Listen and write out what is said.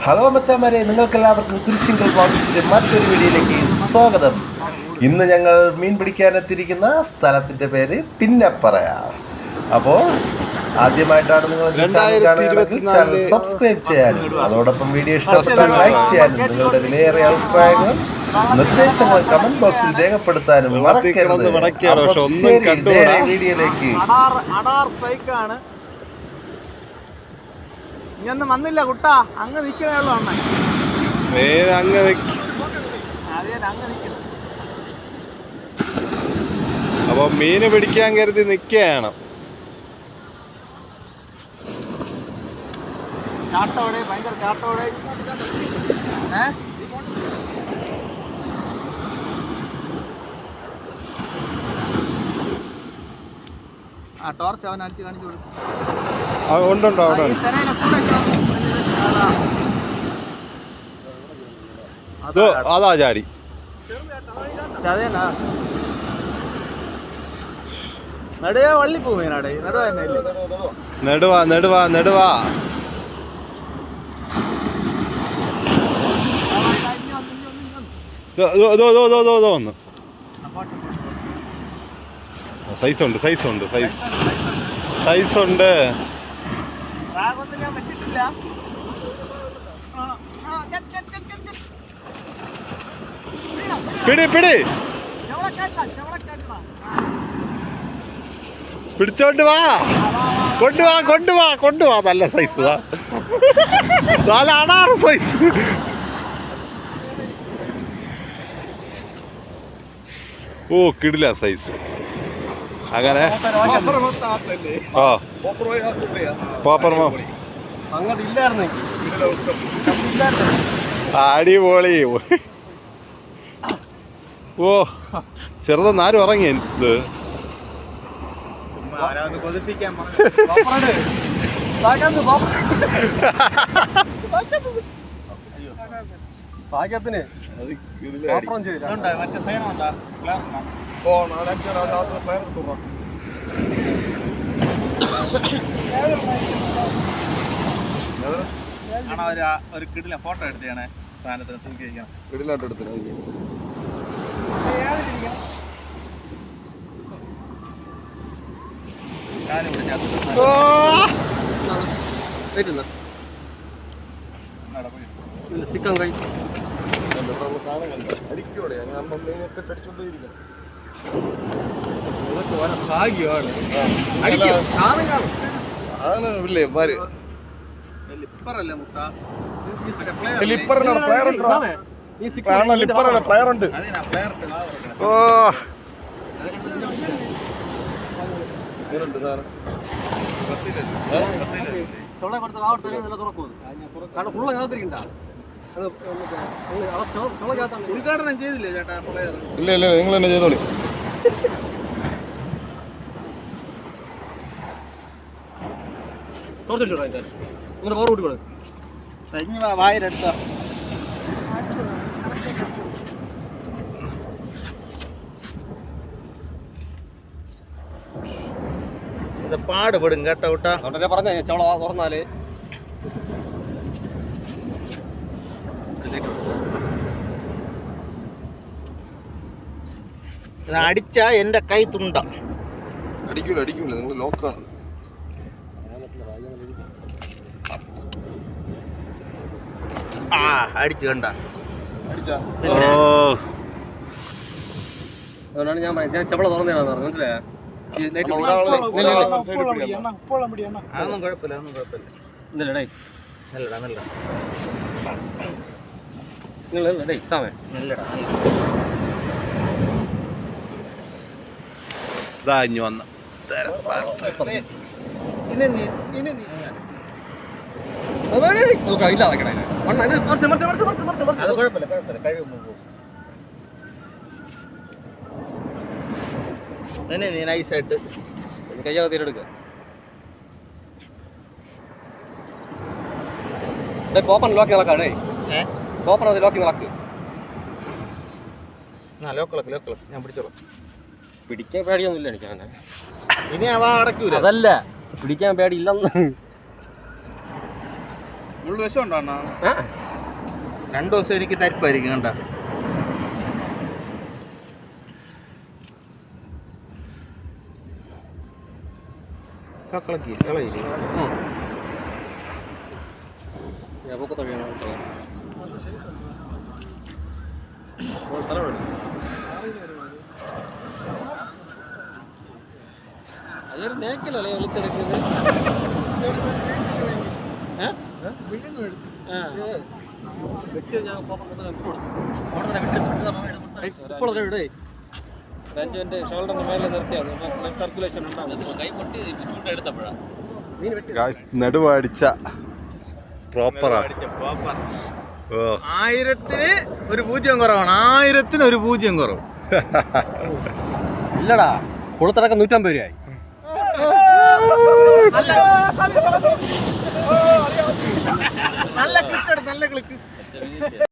Hello മച്ചാമാരെ, നിങ്ങൾക്കെല്ലാവർക്കും കുരിശിങ്കൽ വ്ളോഗ്സിന്റെ മറ്റൊരു വീഡിയോയിലേക്ക് സ്വാഗതം. ഇന്ന് ഞങ്ങൾ മീൻ പിടിക്കാനെത്തിയിരിക്കുന്ന സ്ഥലത്തിന്റെ പേര് പിന്നപ്പറയ. അപ്പോൾ ആദ്യമായിട്ടാണ് നിങ്ങൾ ചാനൽ സബ്സ്ക്രൈബ് ചെയ്യാനും അതോടൊപ്പം വീഡിയോ ഇഷ്ടപ്പെട്ടാൽ ലൈക്ക് ചെയ്യാനും നിങ്ങളുടെ വിലയേറിയ അഭിപ്രായങ്ങളും നിർദ്ദേശങ്ങൾ കമന്റ് ബോക്സിൽ രേഖപ്പെടുത്താനും മറക്കരുത്. വീഡിയോയിലേക്ക് ഇങ്ങൊന്നും വന്നില്ല കുട്ടാ, അങ്ങ് നിൽക്കണേ ഉള്ളു അണ്ണൻ. അപ്പൊ മീന് പിടിക്കാൻ കരുതി നിൽക്കുകയാണ്. കാട്ടോടെ ഭയങ്കര കാട്ടോടെ. ആ ടോർച്ച് അവൻ അടിച്ച് കാണിച്ചു കൊടുക്കും. ഉണ്ടോ അവിടെ അതാ ചാടി. നടുവേ വള്ളിപ്പൂ മീനാടെ, നടുവ തന്നെ നെടുവാ നെടുവാ നെടുവാ. വന്നു. സൈസുണ്ട് സൈസുണ്ട് സൈസ് സൈസുണ്ട്. പിടി പിടി പിടിച്ചോണ്ട് വാ, കൊണ്ടുവാ കൊണ്ടുവാ കൊണ്ടുവാ. നല്ല സൈസ്, നല്ല അടാറ് സൈസ്. ഓ കിടില സൈസ്. അങ്ങനെ ആ പോപ്പർമോ അടിപൊളി. ഓ ചെറുതെന്നാരും ഇറങ്ങി ഇത്. ഭാഗ്യത്തിന് ഒരു കിടില ഫോട്ടോ എടുത്താണ് സാധനത്തിന് തൂക്കി വയ്ക്കണം. കിടിലായിട്ട് എടുത്തു. ചിക്കൻ കൈ ഭാഗ്യമാണ്. ഉദ്ഘാടനം ചെയ്തില്ലേ ചേട്ടാ? ഇല്ല ഇല്ല, നിങ്ങൾ തന്നെ ചെയ്തോളി. വായിലെടുത്ത ഇത് പാടുപെടും കേട്ടോ കൂട്ടാ. പറഞ്ഞ ചവള തുറന്നാല് അടിച്ച എന്റെ കൈ തുണ്ട. അടിക്കൂല അടിക്കൂല, നിങ്ങൾ ലോക്കാണ്. ആ അടിച്ചു കണ്ട. അതുകൊണ്ടാണ് ഞാൻ ചവള തുറന്നേനാന്ന് പറഞ്ഞു. മനസ്സിലായോ? അതൊന്നും കുഴപ്പമില്ല, അതൊന്നും കുഴപ്പമില്ല. ഇന്നല്ലേ നല്ലടാ നല്ല നിങ്ങൾ സാമേ നല്ലടാ നല്ല. വന്ന നീ നൈസായിട്ട് കയ്യാ തീരെടുക്ക. പോപ്പൻ ലോക്കി നടക്കാണേ. പോപ്പൻ അത് ലോക്കി നടക്ക്. ലോക്കളക്ക് ഞാൻ പിടിച്ചോളാം. പിടിക്കാൻ പേടിയൊന്നുമില്ല എനിക്ക് അങ്ങനെ. ഇനി അവ അടയ്ക്കൂല. അതല്ല പിടിക്കാൻ പേടിയില്ലെന്ന്. മുള്ളു വിഷം ഉണ്ടോ അണ്ണാ? 2 ദിവസം എനിക്ക് തരിപ്പായിരിക്കും കണ്ട. അതൊരു നേക്കലല്ലേ വെളുത്തെടുക്കുന്നത്? രഞ്ജുവിന്റെ ഷോൾഡറിന് മേലെ നിർത്തിയാൽ സർക്കുലേഷൻ ഉണ്ടാവും. കൈ പൊട്ടി എടുത്തപ്പോഴാണ് നടുവടിച്ച പ്രോപ്പറാ. 1000-ന് ഒരു 0 കുറവാണ്. 1000-ന് ഒരു 0 കുറവ്. ഇല്ലടാ, കൊളുത്തടക്കം 150 രൂപയായി. നല്ല ക്ലിക്ക്.